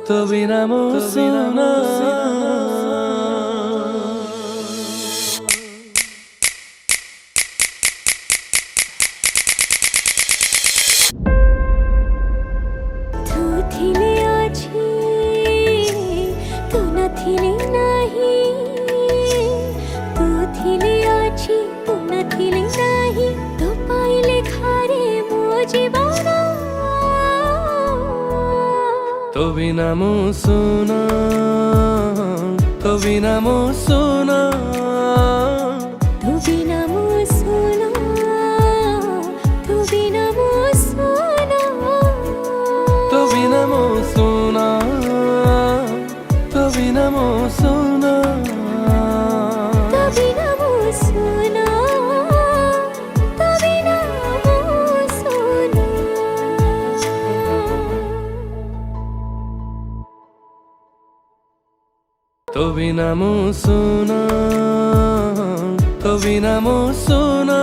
तो बिना मुँह सुना तू थिले आछी तू न थिले नाही तू थिले आछी तू न थिले नाही तो पाइले खारे मो जीवन तो बिना मुँह सुना तो बिना मुँह सुना तू बिना मुँह सुना तू बिना मुँह सुना तो बिना मुँह सुना तो बिना मुँह सुना तो बिना मुँह सुना तो बिना मुँह सुना तो बिना मुँह सुना तो बिना मुँह सुना